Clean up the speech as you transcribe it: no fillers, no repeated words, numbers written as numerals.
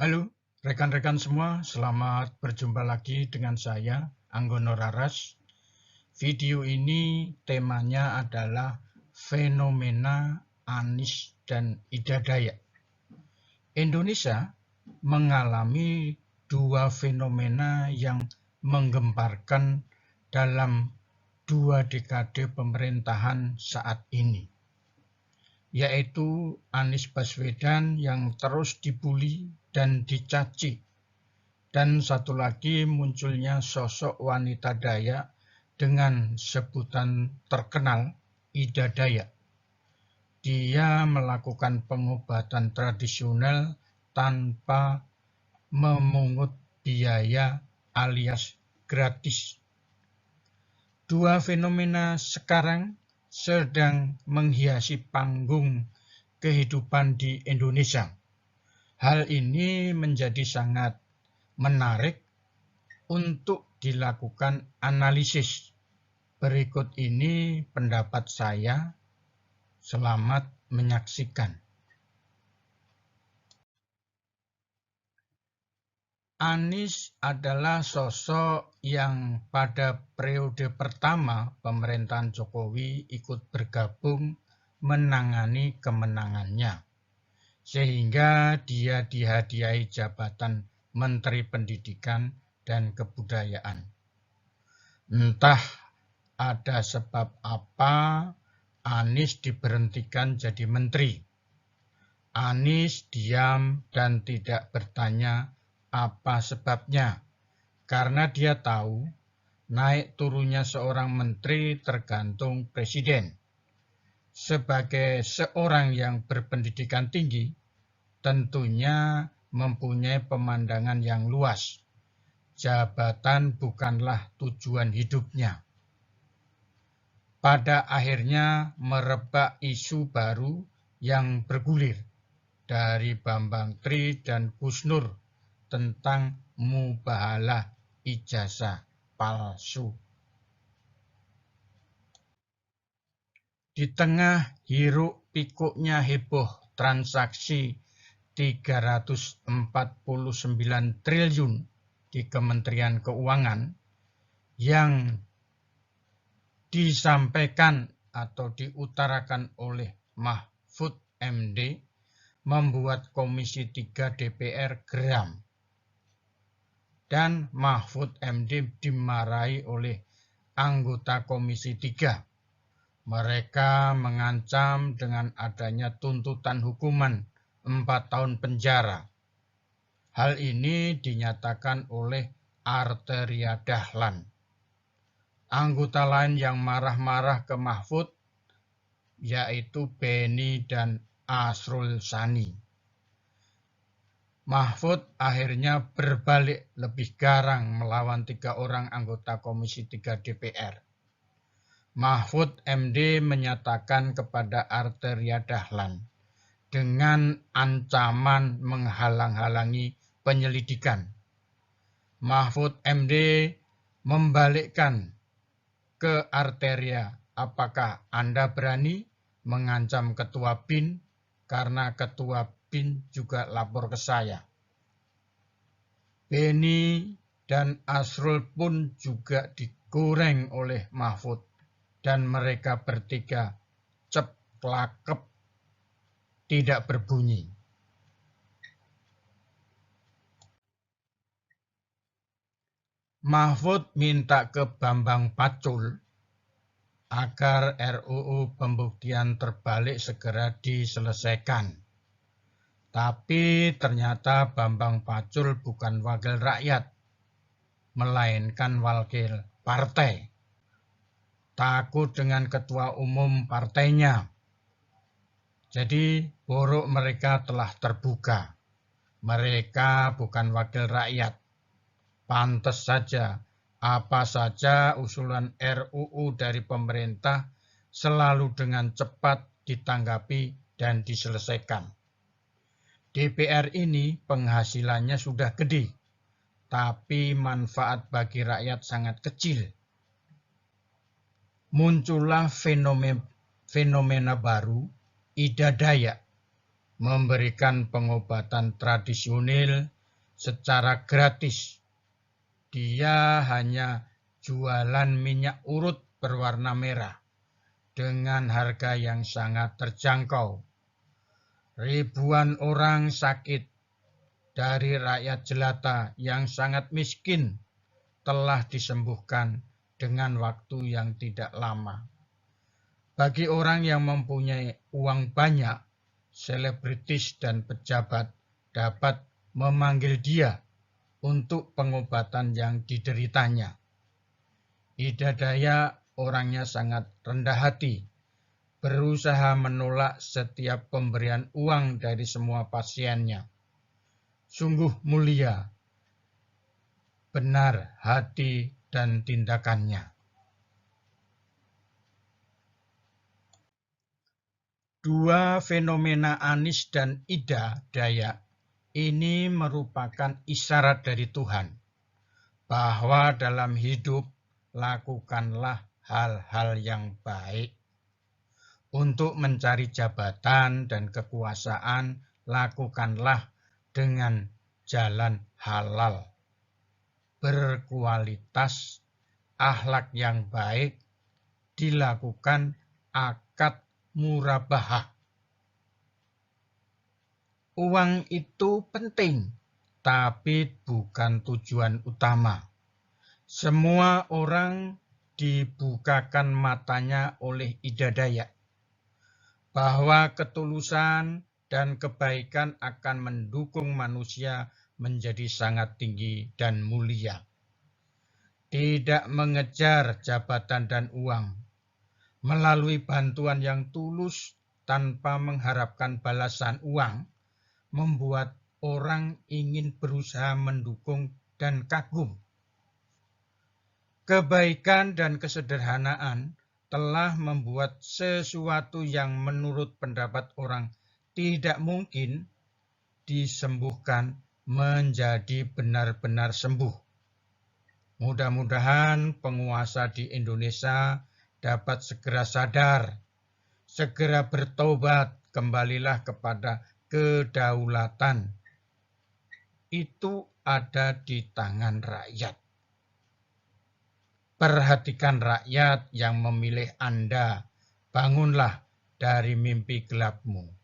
Halo, rekan-rekan semua, selamat berjumpa lagi dengan saya, Anggono Raras. Video ini temanya adalah fenomena Anies dan Ida Dayak. Indonesia mengalami dua fenomena yang menggemparkan dalam dua dekade pemerintahan saat ini, yaitu Anies Baswedan yang terus dibully dan dicaci, dan satu lagi munculnya sosok wanita Dayak dengan sebutan terkenal Ida Dayak. Dia melakukan pengobatan tradisional tanpa memungut biaya alias gratis. Dua fenomena sekarang sedang menghiasi panggung kehidupan di Indonesia. Hal ini menjadi sangat menarik untuk dilakukan analisis. Berikut ini pendapat saya. Selamat menyaksikan. Anies adalah sosok yang pada periode pertama pemerintahan Jokowi ikut bergabung menangani kemenangannya, sehingga dia dihadiahi jabatan Menteri Pendidikan dan Kebudayaan. Entah ada sebab apa Anies diberhentikan jadi menteri. Anies diam dan tidak bertanya apa sebabnya, karena dia tahu naik turunnya seorang menteri tergantung presiden. Sebagai seorang yang berpendidikan tinggi, tentunya mempunyai pemandangan yang luas. Jabatan bukanlah tujuan hidupnya. Pada akhirnya merebak isu baru yang bergulir dari Bambang Tri dan Gus Nur tentang mubahalah ijazah palsu. Di tengah hiruk pikuknya heboh transaksi 349 triliun di Kementerian Keuangan yang disampaikan atau diutarakan oleh Mahfud MD, membuat Komisi 3 DPR geram. Dan Mahfud MD dimarahi oleh anggota Komisi 3. Mereka mengancam dengan adanya tuntutan hukuman 4 tahun penjara. Hal ini dinyatakan oleh Arteria Dahlan. Anggota lain yang marah-marah ke Mahfud yaitu Beni dan Asrul Sani. Mahfud akhirnya berbalik lebih garang melawan 3 orang anggota Komisi 3 DPR. Mahfud MD menyatakan kepada Arteria Dahlan dengan ancaman menghalang-halangi penyelidikan. Mahfud MD membalikkan ke Arteria, apakah Anda berani mengancam Ketua BIN karena Ketua BIN juga lapor ke saya. Beni dan Asrul pun juga digoreng oleh Mahfud dan mereka bertiga ceplakep tidak berbunyi. Mahfud minta ke Bambang Pacul agar RUU pembuktian terbalik segera diselesaikan. Tapi ternyata Bambang Pacul bukan wakil rakyat, melainkan wakil partai. Takut dengan ketua umum partainya. Jadi borok mereka telah terbuka. Mereka bukan wakil rakyat. Pantes saja, apa saja usulan RUU dari pemerintah selalu dengan cepat ditanggapi dan diselesaikan. DPR ini penghasilannya sudah gede, tapi manfaat bagi rakyat sangat kecil. Muncullah fenomena baru, Ida Dayak, memberikan pengobatan tradisional secara gratis. Dia hanya jualan minyak urut berwarna merah dengan harga yang sangat terjangkau. Ribuan orang sakit dari rakyat jelata yang sangat miskin telah disembuhkan dengan waktu yang tidak lama. Bagi orang yang mempunyai uang banyak, selebritis dan pejabat dapat memanggil dia untuk pengobatan yang dideritanya. Ida Daya orangnya sangat rendah hati, berusaha menolak setiap pemberian uang dari semua pasiennya. Sungguh mulia, benar hati dan tindakannya. Dua fenomena Anis dan Ida Daya ini merupakan isyarat dari Tuhan bahwa dalam hidup lakukanlah hal-hal yang baik. Untuk mencari jabatan dan kekuasaan, lakukanlah dengan jalan halal, berkualitas, akhlak yang baik, dilakukan akad murabahah. Uang itu penting, tapi bukan tujuan utama. Semua orang dibukakan matanya oleh Ida Daya bahwa ketulusan dan kebaikan akan mendukung manusia menjadi sangat tinggi dan mulia. Tidak mengejar jabatan dan uang, melalui bantuan yang tulus tanpa mengharapkan balasan uang, membuat orang ingin berusaha mendukung dan kagum. Kebaikan dan kesederhanaan telah membuat sesuatu yang menurut pendapat orang tidak mungkin disembuhkan menjadi benar-benar sembuh. Mudah-mudahan penguasa di Indonesia dapat segera sadar, segera bertobat, kembalilah kepada kedaulatan. Itu ada di tangan rakyat. Perhatikan rakyat yang memilih Anda, bangunlah dari mimpi gelapmu.